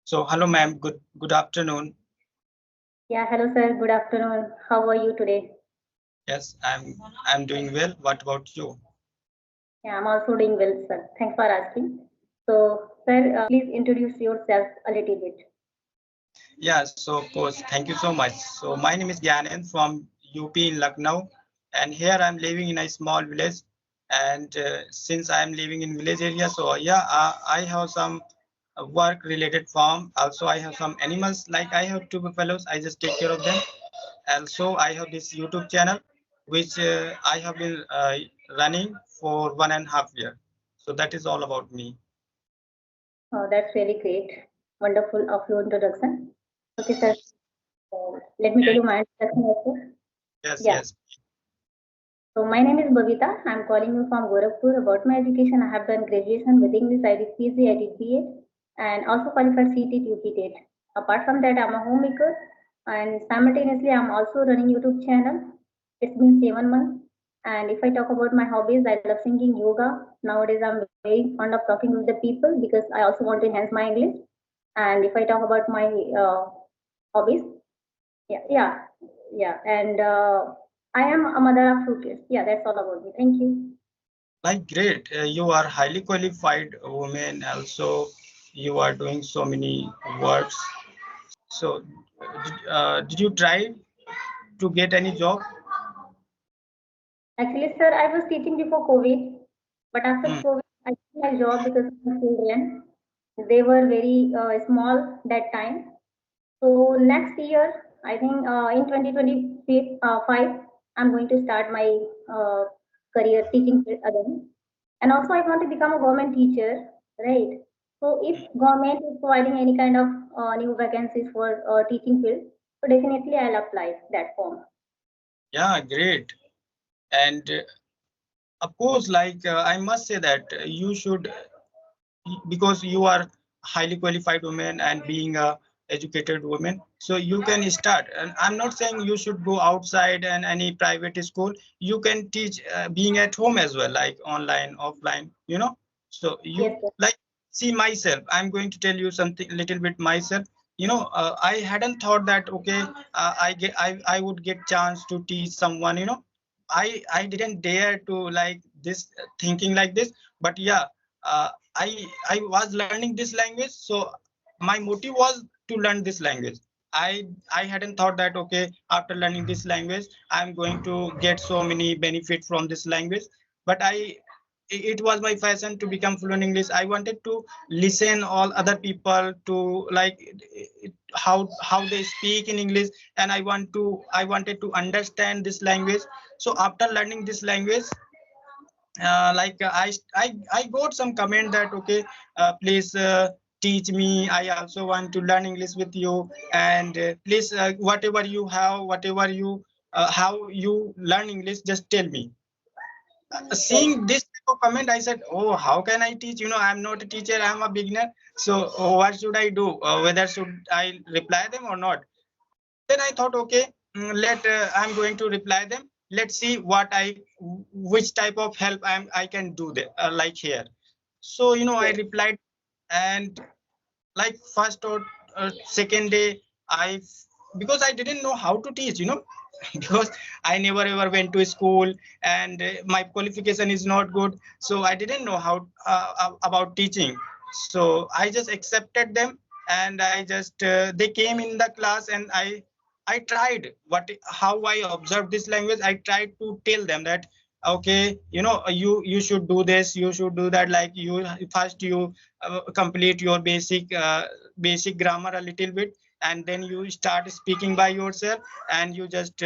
So hello ma'am, good afternoon. Yeah, hello sir. Good afternoon. How are you today? Yes, I'm doing well. What about you? Yeah, I'm also doing well, sir. Thanks for asking. So, sir, please introduce yourself a little bit. Yeah, so of course, thank you so much. So my name is Gyanen from UP in Lucknow, and here I'm living in a small village. And since I'm living in village area, so yeah, I have some work related farm. Also, I have some animals. Like I have two buffaloes. I just take care of them. Also, I have this YouTube channel, which I have been running for 1.5 years. So that is all about me. Oh, that's really great. Wonderful of your introduction. Okay, sir. Let me tell And you my introduction also. yes, Yeah. yes. So, my name is Bhavita. I'm calling you from Gorakhpur. About my education, I have done graduation with English. I did PG, I did BA, and also qualified CTET, UPTET. Apart from that, I'm a homemaker, and simultaneously, I'm also running YouTube channel. It's been 7 months. And if I talk about my hobbies, I love singing, yoga. Nowadays, I'm very fond of talking with the people because I also want to enhance my English. And if I talk about my hobbies, yeah, yeah. And I am a mother of two kids. Yeah, that's all about me. Thank you. Like great, you are highly qualified woman. Also, you are doing so many works. So, did you try to get any job? Actually, sir, I was teaching before COVID, but after Hmm. COVID, I quit my job because of my children. They were very small that time. So next year, I think in 2025, I'm going to start my uh, career teaching again. And also, I want to become a government teacher, right? So if government is providing any kind of new vacancies for teaching field, so definitely I'll apply that form. Yeah, great. And of course, like I must say that you should, because you are highly qualified woman and being a educated woman, so you can start. And I'm not saying you should go outside and any private school. You can teach being at home as well, like online, offline, so you Yes, sir. like, see myself, I'm going to tell you something little bit myself. I hadn't thought that okay, I would get chance to teach someone. I didn't dare to like this, thinking like this. But yeah, uh, I was learning this language, so my motive was to learn this language. I hadn't thought that okay, after learning this language I'm going to get so many benefit from this language. But it was my fashion to become fluent English. I wanted to listen all other people to like how they speak in English, and I wanted to understand this language. So after learning this language, I got some comment that okay, please teach me. I also want to learn English with you, and please whatever you have, whatever you how you learn English, just tell me. Yes. Seeing this type of comment, I said, oh, how can I teach? I'm not a teacher, I'm a beginner. So what should I do? Whether should I reply them or not? Then I thought, okay, let I'm going to reply them. Let's see which type of help I can do there, like here. So I Yes. replied, and like first or second day, because I didn't know how to teach, because I never ever went to school, and my qualification is not good, so I didn't know how about teaching. So I just accepted them, and I just they came in the class, and I tried how I observed this language. I tried to tell them that okay, you should do this, you should do that. Like you first you complete your basic grammar a little bit, and then you start speaking by yourself, and you just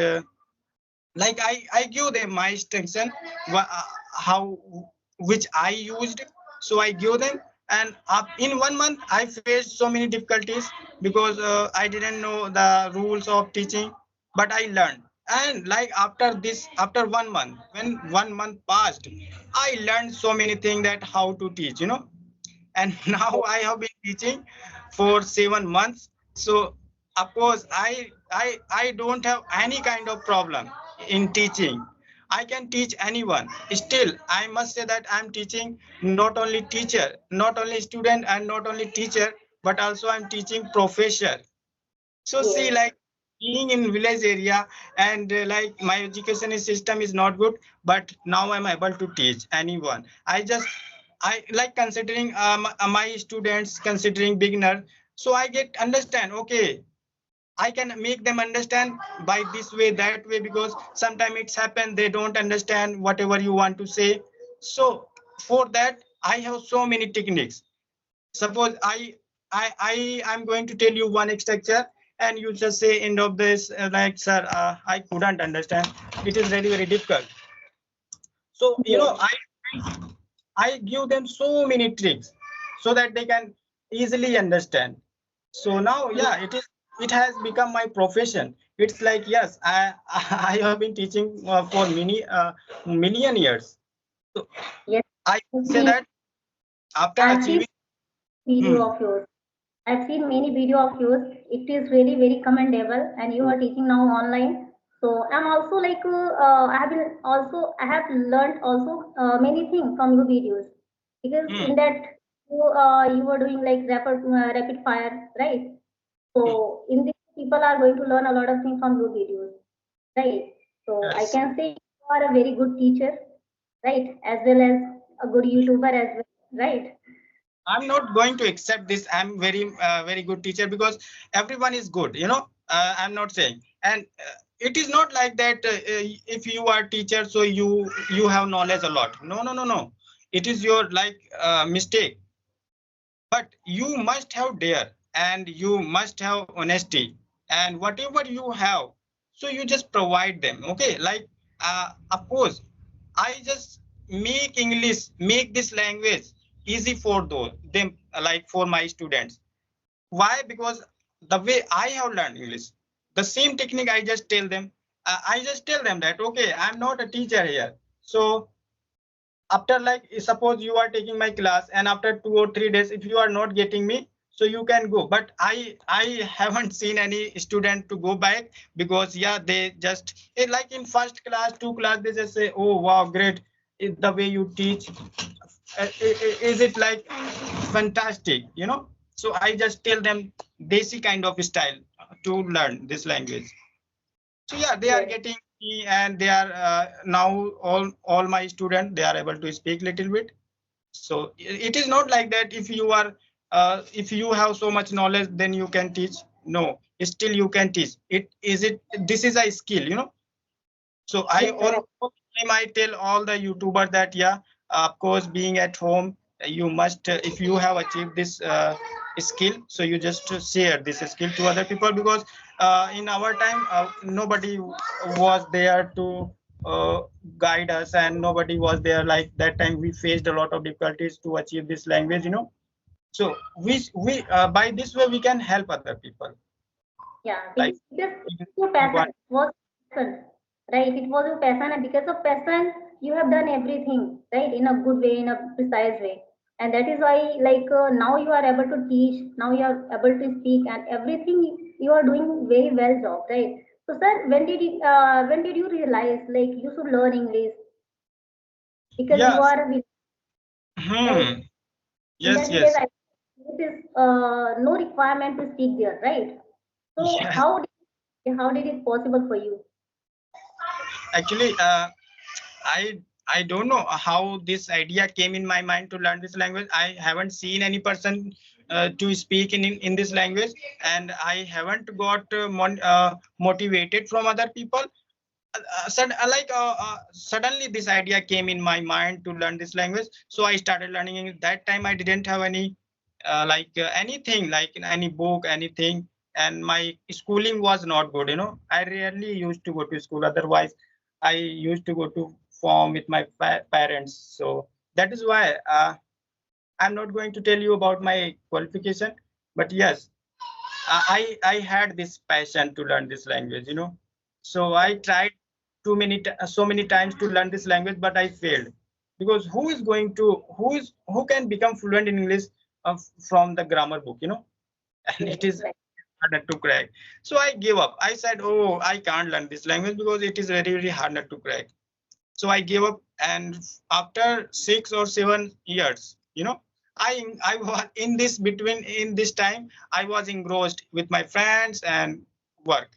like I give them my extension, how which I used. So I give them, and up in 1 month I faced so many difficulties because I didn't know the rules of teaching, but I learned. And like after 1 month, when 1 month passed, I learned so many things that how to teach, and now I have been teaching for 7 months. So of course I don't have any kind of problem in teaching. I can teach anyone. Still, I must say that I'm teaching not only teacher, not only student, and not only teacher, but also I'm teaching professor. So see, Yes. like being in village area, and like my education system is not good, but now I'm able to teach anyone. I like considering my students, considering beginner. So I get understand. Okay, I can make them understand by this way, that way, because sometimes it's happen they don't understand whatever you want to say. So for that, I have so many techniques. Suppose I'm going to tell you one structure, and you just say end of this, like, sir, I couldn't understand. It is very, very difficult. So Yes. I give them so many tricks so that they can easily understand. So now, Yes. yeah, it has become my profession. It's like, yes, I I have been teaching for many million years. So Yes. I I've say seen, that after I've seen achieving. video Hmm, of yours. I've seen many video of yours. It is really very commendable, and you are teaching now online. So I'm also like I have learned also many things from your videos, because hmm, in that you were doing like rapid fire, right? hmm. So in this, people are going to learn a lot of things from your videos, right? So I Yes. can say you are a very good teacher, right? As well as a good YouTuber as well, right? I'm not going to accept this. I'm very, very good teacher, because everyone is good. I'm not saying, and it is not like that. If you are teacher, so you have knowledge a lot. No, no, no, no. It is your like mistake. But you must have dare, and you must have honesty, and whatever you have, so you just provide them. Okay, like of course, I just make this language easy for those them, like for my students. Why? Because the way I have learned English, the same technique I just tell them. I just tell them that, okay, I'm not a teacher here. So after, like, suppose you are taking my class, and after 2 or 3 days, if you are not getting me, so you can go. But I haven't seen any student to go back, because yeah, they just like in first class, 2 class, they just say, oh wow, great, the way you teach, is it like fantastic, so I just tell them desi kind of style to learn this language. So yeah, they are Yes. getting me, and they are now all my students, they are able to speak little bit. So it is not like that if you are if you have so much knowledge, then you can teach. No, still you can teach. This is a skill. So I Yes, sir. all time I tell all the YouTubers that, yeah, of course, being at home, you must, if you have achieved this skill, so you just share this skill to other people, because in our time, nobody was there to uh, guide us, and nobody was there. Like that time, we faced a lot of difficulties to achieve this language. So we by this way we can help other people. Yeah, Like because if your you passion want. was passion, right? It was your passion, and because of passion, you have done everything, right, in a good way, in a precise way, and that is why, like, now you are able to teach, now you are able to speak, and everything you are doing very well job, right? So, sir, when did you realize like you should learn English because you Yes. are a right? Hmm. In Yes, that case, yes. it is no requirement to speak there, right? So Yes. how did it possible for you? Actually, I don't know how this idea came in my mind to learn this language. I haven't seen any person to speak in this language, and I haven't got motivated from other people. Suddenly this idea came in my mind to learn this language, so I started learning it. That time I didn't have any anything, like any book, anything, and my schooling was not good. I rarely used to go to school. Otherwise, I used to go to farm with my parents. So that is why I'm not going to tell you about my qualification, but yes, I had this passion to learn this language. So I tried so many times to learn this language, but I failed, because who can become fluent in English from the grammar book, and Yes, it is right. harder to crack. So I gave up. I said, oh, I can't learn this language because it is very, very harder to crack. So I gave up, and after 6 or 7 years, I was in this time I was engrossed with my friends and work.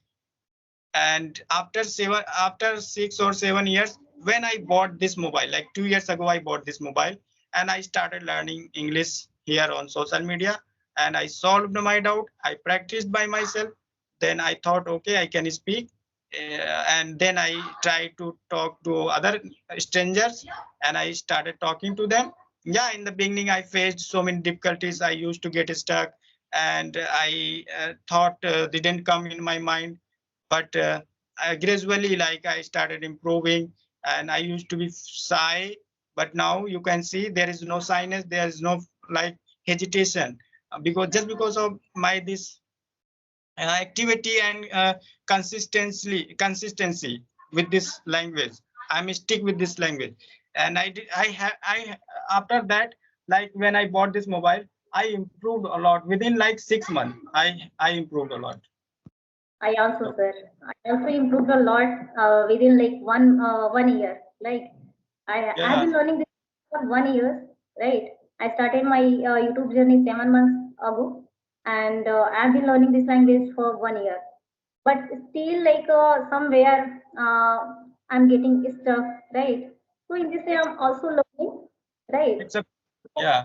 And after 6 or 7 years, when I bought this mobile, like 2 years ago, I bought this mobile, and I started learning English here on social media, and I solved my doubt. I practiced by myself. Then I thought, okay, I can speak. And then I tried to talk to other strangers, and I started talking to them. Yeah, in the beginning I faced so many difficulties. I used to get stuck, and I thought didn't come in my mind. But gradually, like, I started improving, and I used to be shy, but now you can see there is no shyness, there is no like hesitation, because just because of my this activity and consistency with this language. I'm stick with this language. And I after that, like, when I bought this mobile, I improved a lot. Within like 6 months, I improved a lot. I also, So, sir. I also improved a lot within like 1 year. Like I have yeah. been learning this for 1 year, right? I started my YouTube journey 7 months ago, and I have been learning this language for 1 year. But still, like somewhere, I'm getting stuck, right? So in this way, it's I'm also learning, right? it's a yeah.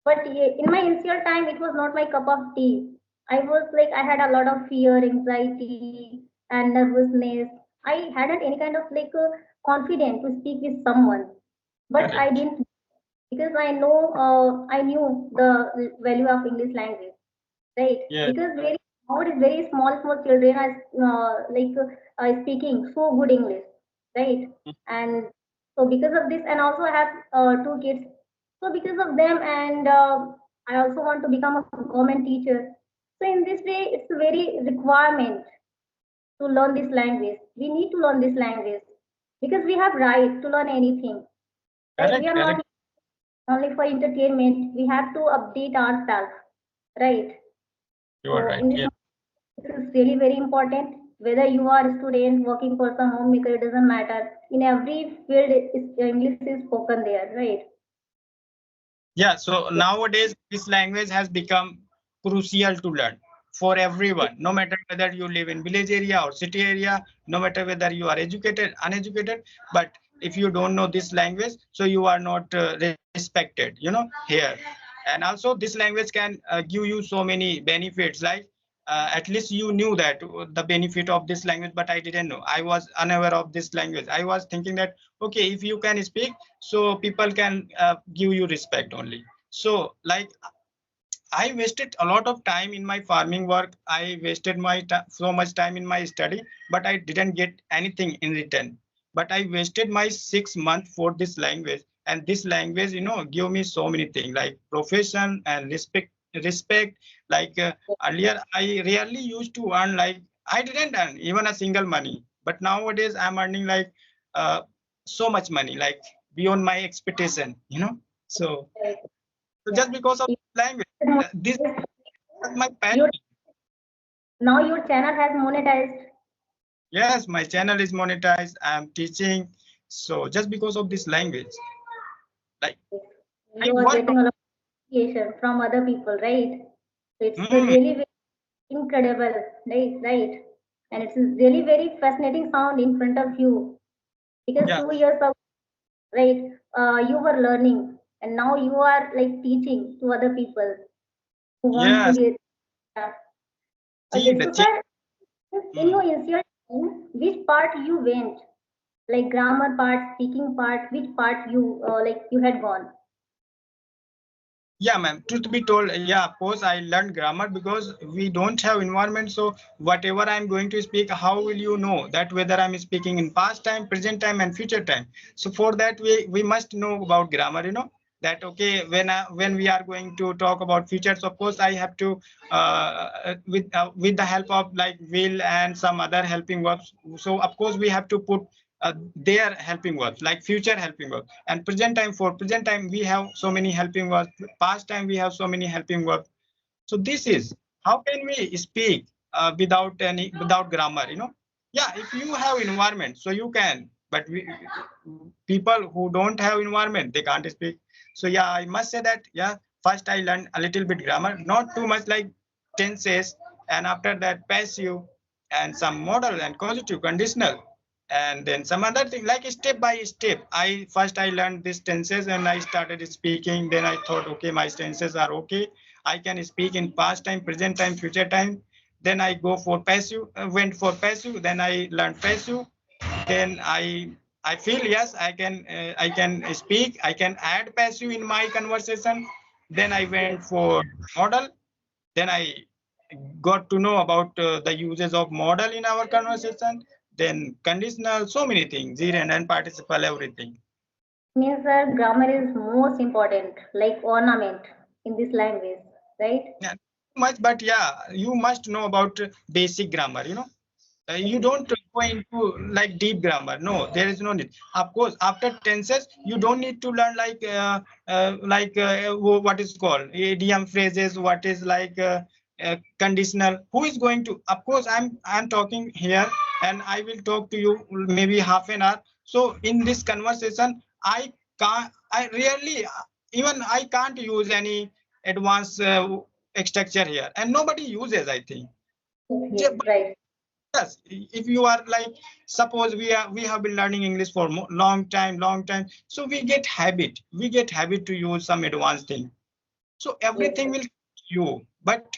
But in my initial time, it was not my cup of tea. I was like, I had a lot of fear, anxiety, and nervousness. I hadn't any kind of like confidence to speak with someone. But I Correct. didn't, because I knew the value of English language, right? Yeah. Because very nowadays, very small children are speaking so good English, right? And so because of this, and also I have two kids, so because of them, and I also want to become a government teacher. So in this way, it's a very requirement to learn this language. We need to learn this language because we have right to learn anything. Like we Correct. are Correct. not only for entertainment. We have to update ourselves, right? You are So right. in this, Yeah. this is really very important. Whether you are a student, working person, homemaker, it doesn't matter. In every field, English is spoken there, right? Yeah, so nowadays this language has become crucial to learn for everyone, no matter whether you live in village area or city area, no matter whether you are educated, uneducated. But if you don't know this language, so you are not respected, here. And also this language can give you so many benefits, like at least you knew that the benefit of this language, but I didn't know. I was unaware of this language. I was thinking that, okay, if you can speak, so people can give you respect only. So, like, I wasted a lot of time in my farming work. I wasted so much time in my study, but I didn't get anything in return. But I wasted my 6 months for this language, and this language, give me so many things like profession and respect. Respect. Like earlier, I rarely used to earn, like, I didn't earn even a single money. But nowadays, I'm earning like uh, so much money, like beyond my expectation. So, Right. so Yeah. just because of language, this was my passion. Your now your channel has monetized. Yes, my channel is monetized. I'm teaching. So just because of this language, like, I You are work. getting a lot of appreciation from other people, right? So it's Mm, really very incredible, right? Right. And it's really very fascinating sound in front of you because yeah. 2 years ago, right, you were learning, and now you are like teaching to other people who wants to Yes. get. Yeah. See Okay, the so change. sir, in your Mm. initial time, which part you went? Like grammar part, speaking part, which part you like you had gone? Yeah, ma'am. Truth be told, yeah, of course, I learned grammar because we don't have environment. So whatever I'm going to speak, how will you know that whether I'm speaking in past time, present time, and future time? So for that, we must know about grammar. That, okay, when we are going to talk about futures, of course, I have to with the help of like will and some other helping verbs. So of course we have to put their helping verbs, like future helping verbs. And present time, for present time we have so many helping verbs. Past time we have so many helping verbs. So this is how can we speak without grammar. Yeah, if you have environment, so you can. but people who don't have environment, they can't speak. So yeah, I must say that yeah, first I learned a little bit grammar, not too much, like tenses, and after that passive and some modal and causative conditional, and then some other thing, like step by step. I learned these tenses and I started speaking. Then I thought, okay, my tenses are okay, I can speak in past time, present time, future time. Then I go for passive, went for passive, then I learned passive. Then I feel yes, I can speak, I can add passive in my conversation. Then I went for model. Then I got to know about the uses of model in our conversation. Then conditional, so many things, gerund and participle, everything. Means that grammar is most important, like ornament in this language, right? Yeah, much, but yeah, you must know about basic grammar, you know. You don't go into like deep grammar. No, there is no need. Of course, after tenses, you don't need to learn what is called idiom phrases. What is conditional? Who is going to? Of course, I'm talking here, and I will talk to you maybe half an hour. So in this conversation, I can't. I really even I can't use any advanced structure here, and nobody uses. I think. Yes, right. Yes, if you are like, suppose we have been learning English for long time, so we get habit to use some advanced thing. So Yes, everything will you, but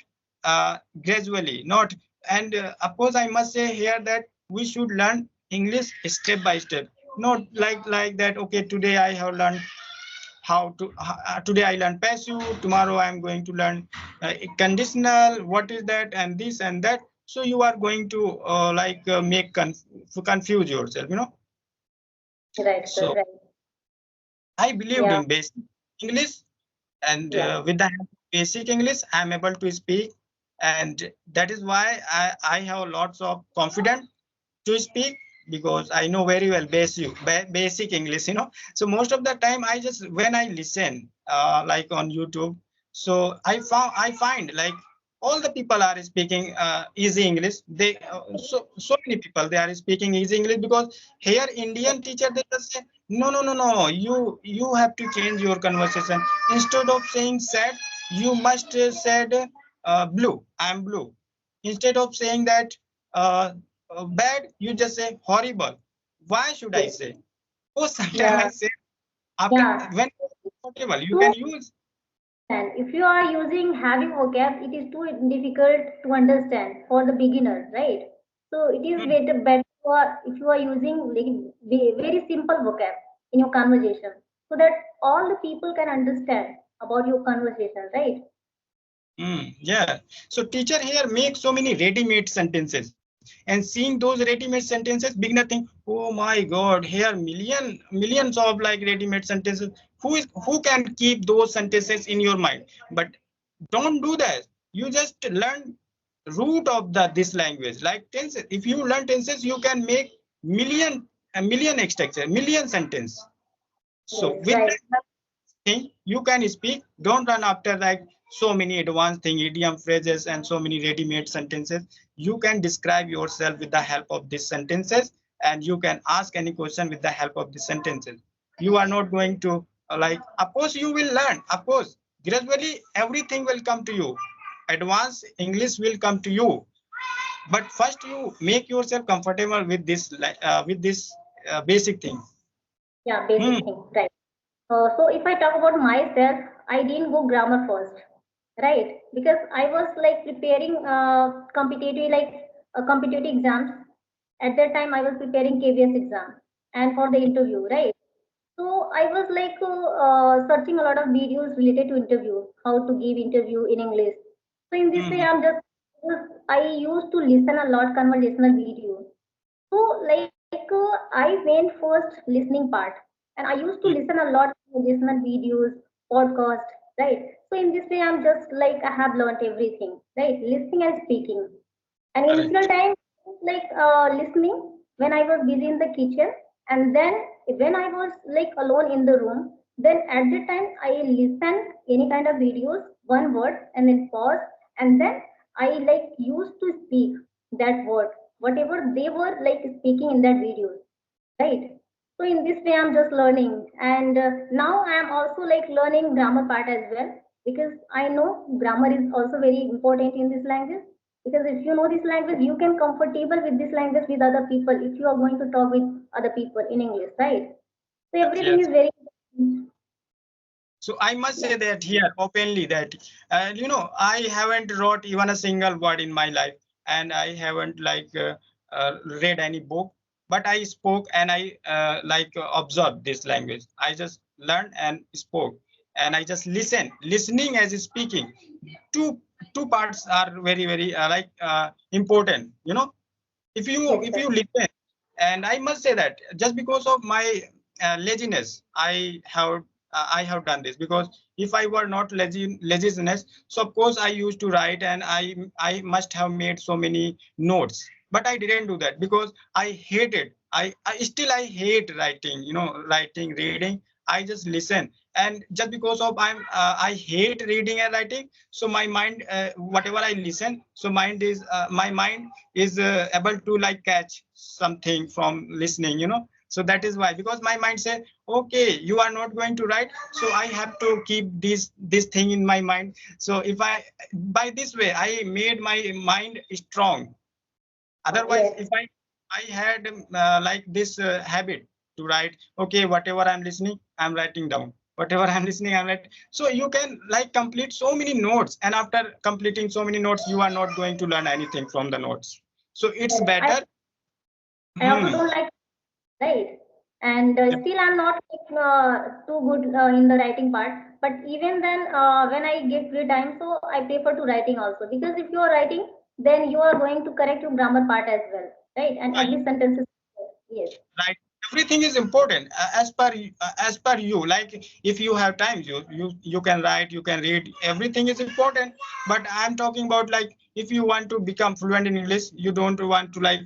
gradually, not. And of course, I must say here that we should learn English step by step, not like that. Okay, today I have learned today I learned passive, tomorrow I am going to learn conditional, what is that, and this and that. So you are going to make confuse yourself, you know. right, sir, So right. I believed Yeah, in basic English, and yeah, with the help of basic English I am able to speak, and that is why I have lots of confidence to speak, because I know very well basic English, you know. So most of the time I just, when I listen like on YouTube, so I find like all the people are speaking easy English. They so many people, they are speaking easy English, because here Indian teacher, they just say no, you have to change your conversation. Instead of saying sad, you must said blue, I am blue. Instead of saying that bad, you just say horrible. Why should I yes, say? Oh, sometimes yeah, I say after, yeah. when comfortable you So, can use. and if you are using having vocab, it is too difficult to understand for the beginner, right? So it is Hmm, better if you are using like very simple vocab in your conversation, so that all the people can understand about your conversation, right? yeah. So teacher here makes so many ready-made sentences, and seeing those ready-made sentences, beginner think, oh my God, here millions of like ready-made sentences. Who can keep those sentences in your mind? But don't do that. You just learn root of this language, like tenses. If you learn tenses, you can make a million structure, million sentence. So Yes, with right. that thing, you can speak. Don't run after like so many advanced thing, idiom phrases, and so many ready-made sentences. You can describe yourself with the help of these sentences, and you can ask any question with the help of the sentences. You are not going to of course you will learn, of course, gradually everything will come to you. Advanced English will come to you, but first you make yourself comfortable with this basic thing. Yeah, basic Hmm. thing, right. So if I talk about myself, I didn't go grammar first, right? Because I was like preparing competitive exams. At that time, I was preparing KBS exam and for the interview, right? So I was like searching a lot of videos related to interview, how to give interview in English. So in this way, Hmm. I used to listen a lot conversational videos. So I went first listening part, and I used to Hmm. listen a lot of conversational videos, podcast, right? So in this way, I'm just like I have learned everything, right? Listening and speaking. And initial Correct. time, listening when I was busy in the kitchen, and then when I was like alone in the room, then at the time I listen any kind of videos, one word, and then pause, and then I like used to speak that word, whatever they were like speaking in that video, right? So in this way, I'm just learning, and now I'm also like learning grammar part as well, because I know grammar is also very important in this language. Because if you know this language, you can comfortable with this language with other people. If you are going to talk with other people in English, right? So Yes, everything yes. is very important. So I must Yeah. say that here openly that I haven't wrote even a single word in my life, and I haven't read any book, but I spoke and I observed this language. I just learned and spoke, and I just listening as speaking. Two two parts are very important. Yes, If sir. you listen, and I must say that just because of my laziness, I have done this, because if I were not laziness, so of course I used to write, and I must have made so many notes, but I didn't do that because I hate it. I hate writing, writing, reading. I just listen, and just because of I hate reading and writing, so my mind, whatever I listen, so my mind is able to like catch something from listening, so that is why, because my mind said, okay, you are not going to write, so I have to keep this thing in my mind. So if I, by this way, I made my mind strong. Otherwise, Yes. if I had like this habit to write, okay, whatever I'm listening, I'm writing down, whatever I'm listening, I'm writing. So you can like complete so many notes, and after completing so many notes, you are not going to learn anything from the notes. So it's Yes. better. I also Hmm. don't like, right? And Yeah, still, I'm not like, too good in the writing part. But even then, when I get free time, so I prefer to writing also, because if you are writing, then you are going to correct your grammar part as well, right? And you every sentence is yes, right, everything is important as per you. Like if you have time, you can write, you can read, everything is important. But I'm talking about like if you want to become fluent in English, you don't want to like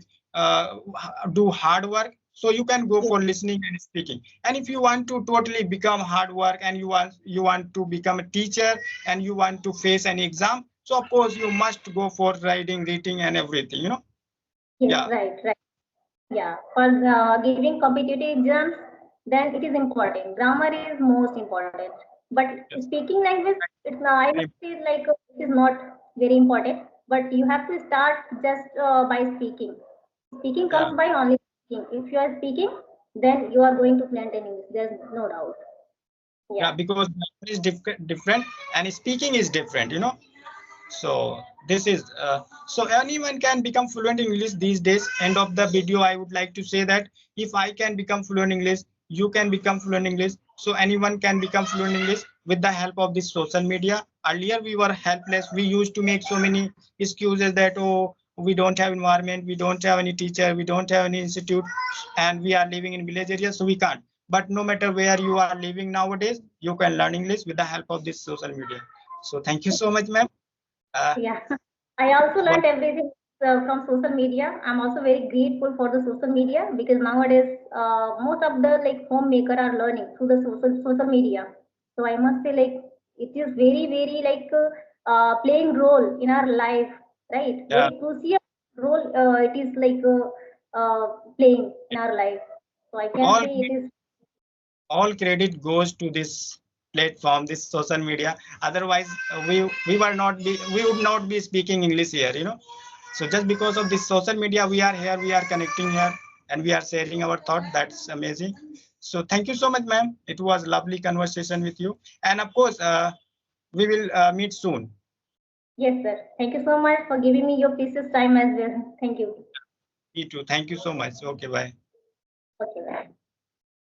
do hard work, so you can go yes, for listening and speaking. And if you want to totally become hard work, and you want to become a teacher, and you want to face an exam, so of course you must go for writing, reading, and everything, yes, yeah. right, right. Yeah, for giving competitive exams, then it is important. Grammar is most important. But Yes. speaking language, it's I must say like it is not very important. But you have to start just by speaking. Speaking Yeah. comes by only speaking. If you are speaking, then you are going to fluent in English. There's no doubt. Yeah, Yeah. because grammar is different, and speaking is different, so this is so anyone can become fluent in English these days. End of the video, I would like to say that if I can become fluent in English, you can become fluent in English. So anyone can become fluent in English with the help of this social media. Earlier we were helpless, we used to make so many excuses that, oh, we don't have environment, we don't have any teacher, we don't have any institute, and we are living in village areas, so we can't. But no matter where you are living nowadays, you can learn English with the help of this social media. So thank you so much, ma'am. uh, Yeah, I also what learned everything from social media. I'm also very grateful for the social media, because nowadays most of the like homemaker are learning through the social media. So I must say like it is very like playing role in our life, right? yeah, Very crucial role it is like playing in our life. So I can all say it is all credit goes to this platform, this social media. Otherwise, we would not be speaking English here, So just because of this social media, we are here, we are connecting here, and we are sharing our thought. That's amazing. So thank you so much, ma'am. It was lovely conversation with you, and of course, we will meet soon. yes, sir. Thank you so much for giving me your precious time as well. Thank you. Me too. Thank you so much. Okay, bye. Okay, bye.